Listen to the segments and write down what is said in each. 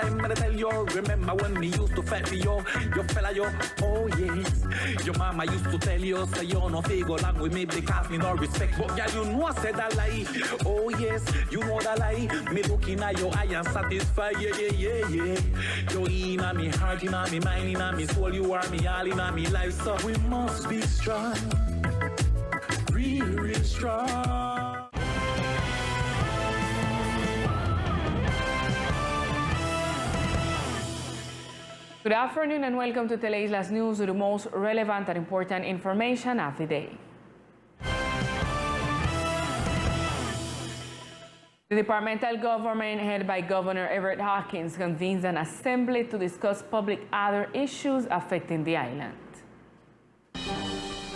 time, and I tell you, remember when me used to fight for you, fella, yo, oh yes. Your mama used to tell you, say you no go along with me because me no respect. But girl, you know I said that lie. Oh yes, you know that lie. Me looking at your eye and satisfied, yeah. You in me heart, in me mind, in me soul, you are me all in me life. So we must be strong, real strong. Good afternoon and welcome to Teleislas News with the most relevant and important information of the day. The departmental government headed by Governor Everett Hawkins convenes an assembly to discuss public other issues affecting the island.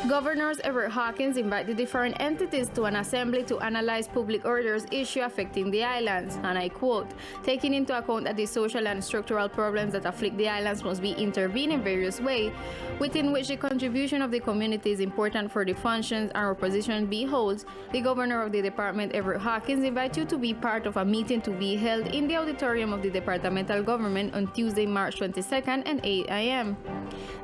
Governor Everett Hawkins invited different entities to an assembly to analyze public orders issue affecting the islands, and I quote, taking into account that the social and structural problems that afflict the islands must be intervened in various ways, within which the contribution of the community is important for the functions and our position beholds, the Governor of the Department, Everett Hawkins, invites you to be part of a meeting to be held in the auditorium of the departmental government on Tuesday, March 22nd at 8 a.m.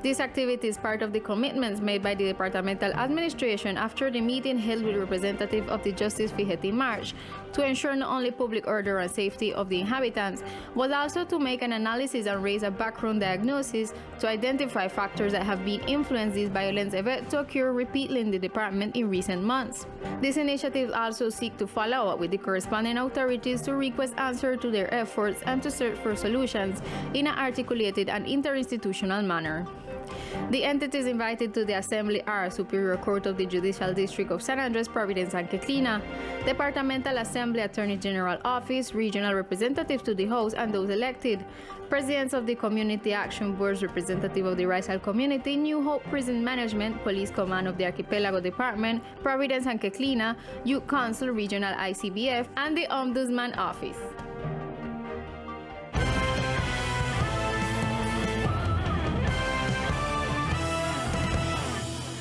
This activity is part of the commitments made by the departmental administration after the meeting held with representatives of the Justice Fijeti March to ensure not only public order and safety of the inhabitants, but also to make an analysis and raise a background diagnosis to identify factors that have been influenced these violent events to occur repeatedly in the department in recent months. These initiatives also seek to follow up with the corresponding authorities to request answers to their efforts and to search for solutions in an articulated and interinstitutional manner. The entities invited to the assembly are Superior Court of the Judicial District of San Andres, Providence, and Queclina, Departmental Assembly, Attorney General Office, regional representatives to the House and those elected, presidents of the Community Action Boards, representative of the Rizal Community, New Hope Prison Management, Police Command of the Archipelago Department, Providence and Queclina, Youth Council, Regional ICBF, and the Ombudsman Office.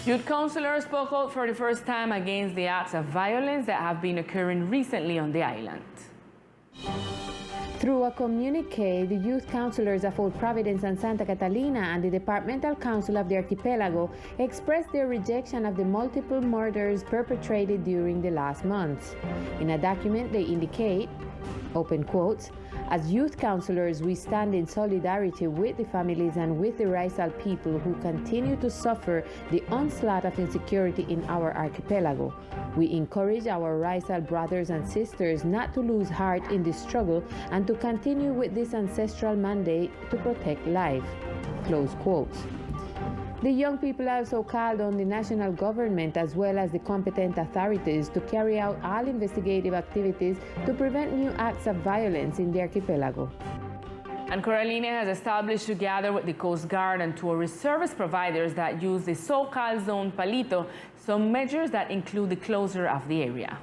Youth councillors spoke out for the first time against the acts of violence that have been occurring recently on the island. Through a communique, the youth councillors of Old Providence and Santa Catalina and the Departmental Council of the Archipelago expressed their rejection of the multiple murders perpetrated during the last months. In a document, they indicate, open quotes, as youth councillors, we stand in solidarity with the families and with the Rizal people who continue to suffer the onslaught of insecurity in our archipelago. We encourage our Rizal brothers and sisters not to lose heart in this struggle and to continue with this ancestral mandate to protect life. Close quotes. The young people also called on the national government as well as the competent authorities to carry out all investigative activities to prevent new acts of violence in the archipelago. And Coralina has established together with the Coast Guard and tourist service providers that use the so-called Zone Palito some measures that include the closure of the area.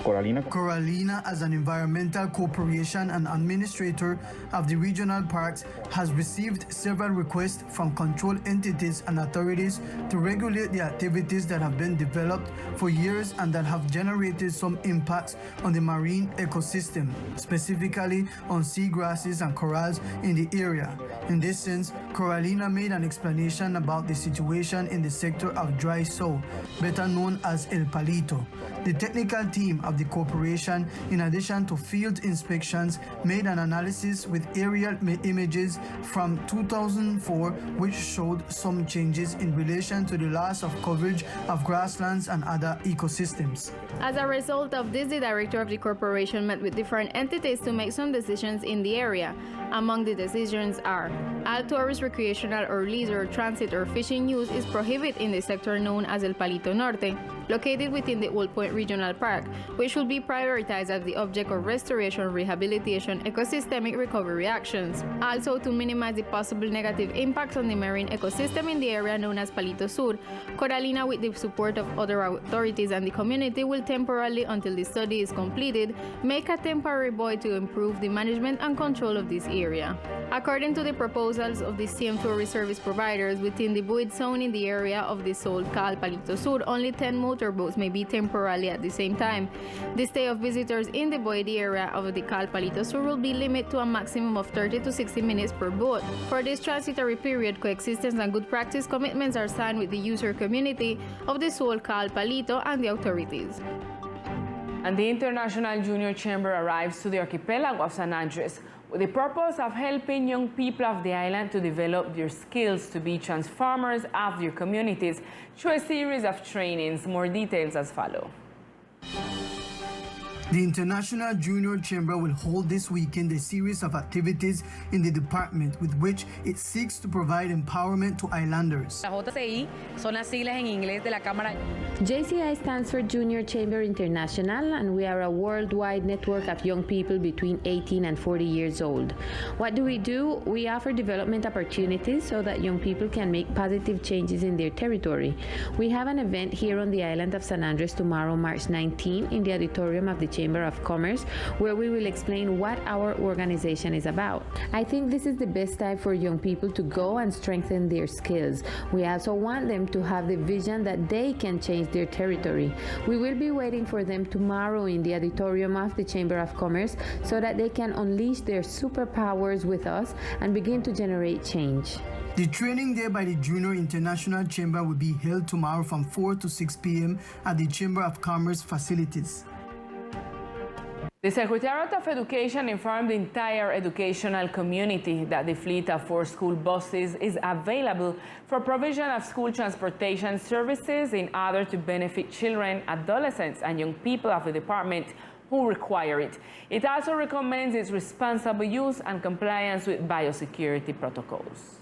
Coralina, as an environmental corporation and administrator of the regional parks, has received several requests from control entities and authorities to regulate the activities that have been developed for years and that have generated some impacts on the marine ecosystem, specifically on seagrasses and corals in the area. In this sense, Coralina made an explanation about the situation in the sector of dry soil, better known as El Palito. The technical team of the corporation, in addition to field inspections, made an analysis with aerial images from 2004 which showed some changes in relation to the loss of coverage of grasslands and other ecosystems. As a result of this, the director of the corporation met with different entities to make some decisions in the area. Among the decisions are, all tourist, recreational, or leisure, transit, or fishing use is prohibited in the sector known as El Palito Norte, located within the Old Point Regional Park, which will be prioritized as the object of restoration, rehabilitation, ecosystemic recovery actions. Also, to minimize the possible negative impacts on the marine ecosystem in the area known as Palito Sur, Coralina, with the support of other authorities and the community, will temporarily, until the study is completed, make a temporary buoy to improve the management and control of this area. According to the proposals of the same tourist service providers, within the buoyed zone in the area of the Sol-Cal Palito Sur, only 10 motorboats may be temporarily at the same time. The stay of visitors in the buoyed area of the Cal Palito Sur will be limited to a maximum of 30 to 60 minutes per boat. For this transitory period, coexistence and good practice commitments are signed with the user community of the Sol-Cal Palito and the authorities. And the International Junior Chamber arrives to the archipelago of San Andres with the purpose of helping young people of the island to develop their skills to be transformers of their communities through a series of trainings. More details as follow. The International Junior Chamber will hold this weekend a series of activities in the department with which it seeks to provide empowerment to islanders. La JCI son las siglas en inglés de la Cámara. JCI stands for Junior Chamber International, and we are a worldwide network of young people between 18 and 40 years old. What do? We offer development opportunities so that young people can make positive changes in their territory. We have an event here on the island of San Andres tomorrow, March 19, in the auditorium of the Chamber of Commerce, where we will explain what our organization is about. I think this is the best time for young people to go and strengthen their skills. We also want them to have the vision that they can change their territory. We will be waiting for them tomorrow in the auditorium of the Chamber of Commerce so that they can unleash their superpowers with us and begin to generate change. The training day by the Junior International Chamber will be held tomorrow from 4 to 6 p.m. at the Chamber of Commerce facilities. The Secretariat of Education informed the entire educational community that the fleet of 4 school buses is available for provision of school transportation services in order to benefit children, adolescents, and young people of the department who require it. It also recommends its responsible use and compliance with biosecurity protocols.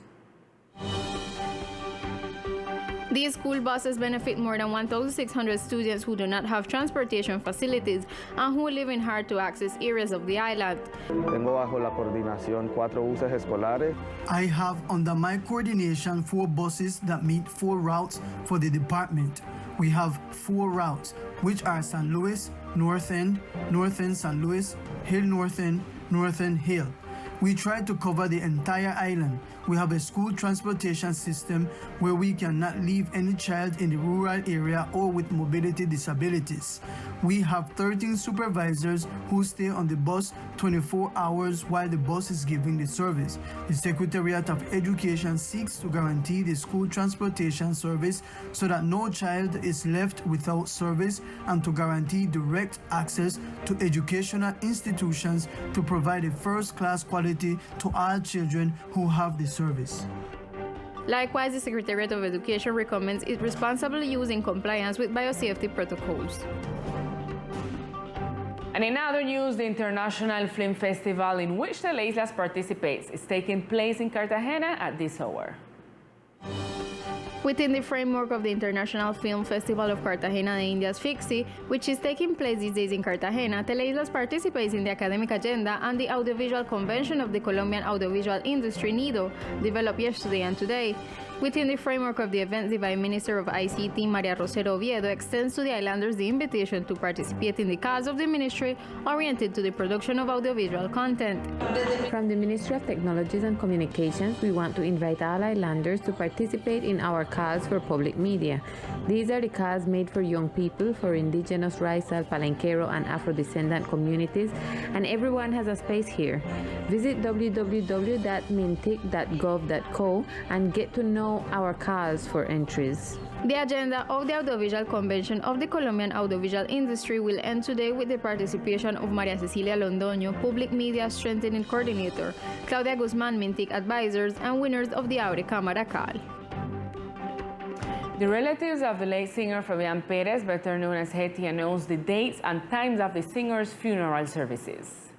These school buses benefit more than 1,600 students who do not have transportation facilities and who live in hard-to-access areas of the island. Tengo bajo la coordinación 4 buses escolares. I have under my coordination 4 buses that meet 4 routes for the department. We have 4 routes, which are San Luis, North End San Luis, Hill North End Hill. We try to cover the entire island. We have a school transportation system where we cannot leave any child in the rural area or with mobility disabilities. We have 13 supervisors who stay on the bus 24 hours while the bus is giving the service. The Secretariat of Education seeks to guarantee the school transportation service so that no child is left without service and to guarantee direct access to educational institutions to provide a first-class quality to all children who have the service. Likewise, the Secretariat of Education recommends its responsible use in compliance with biosafety protocols. And in other news, the International Film Festival in which Teleislas participates is taking place in Cartagena at this hour. Within the framework of the International Film Festival of Cartagena de Indias FICSI, which is taking place these days in Cartagena, Teleislas participates in the academic agenda and the audiovisual convention of the Colombian audiovisual industry, NIDO, developed yesterday and today. Within the framework of the event, the Vice Minister of ICT, Maria Rosero Oviedo, extends to the islanders the invitation to participate in the cause of the ministry oriented to the production of audiovisual content. From the Ministry of Technologies and Communications, we want to invite all islanders to participate in our cause for public media. These are the calls made for young people, for indigenous, Raizal, Palenquero, and Afro-descendant communities, and everyone has a space here. Visit www.mintic.gov.co and get to know our calls for entries. The agenda of the Audiovisual Convention of the Colombian audiovisual industry will end today with the participation of Maria Cecilia Londoño, Public Media Strengthening Coordinator, Claudia Guzman, Mintic Advisors, and winners of the Aure Cámara Cal. The relatives of the late singer Fabián Pérez, better known as Hetty, announced the dates and times of the singer's funeral services.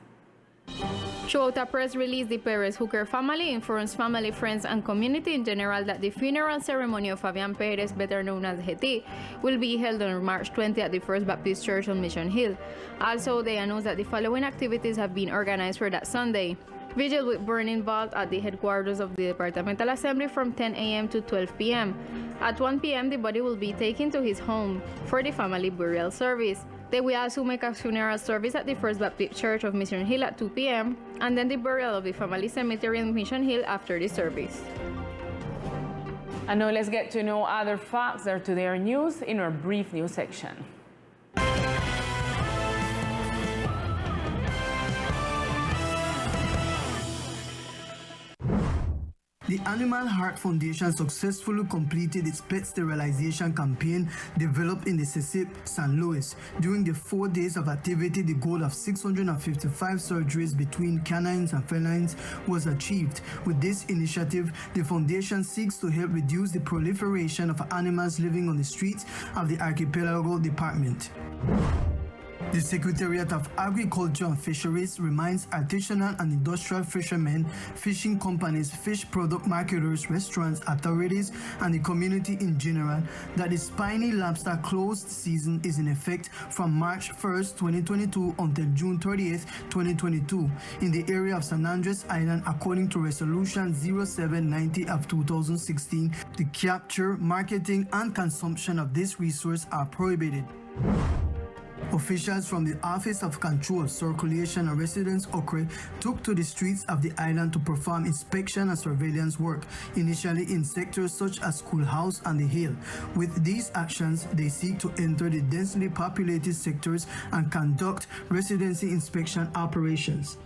Throughout a press release, the Perez Hooker family informs family, friends, and community in general that the funeral ceremony of Fabián Pérez, better known as Hetty, will be held on March 20 at the First Baptist Church on Mission Hill. Also, they announced that the following activities have been organized for that Sunday. Vigil with burning vault at the headquarters of the Departmental Assembly from 10 a.m. to 12 p.m. At 1 p.m., the body will be taken to his home for the family burial service. They will also make a funeral service at the First Baptist Church of Mission Hill at 2 p.m. and then the burial of the family cemetery in Mission Hill after the service. And now let's get to know other facts that are today our news in our brief news section. The Animal Heart Foundation successfully completed its pet sterilization campaign developed in the CECIP, St. Louis. During the 4 days of activity, the goal of 655 surgeries between canines and felines was achieved. With this initiative, the foundation seeks to help reduce the proliferation of animals living on the streets of the Archipelago Department. The Secretariat of Agriculture and Fisheries reminds artisanal and industrial fishermen, fishing companies, fish product marketers, restaurants, authorities, and the community in general that the spiny lobster closed season is in effect from March 1st, 2022 until June 30th, 2022 in the area of San Andres Island according to Resolution 0790 of 2016. The capture, marketing, and consumption of this resource are prohibited. Officials from the Office of Control, Circulation and Residence Okre took to the streets of the island to perform inspection and surveillance work, initially in sectors such as Schoolhouse and the Hill. With these actions, they seek to enter the densely populated sectors and conduct residency inspection operations.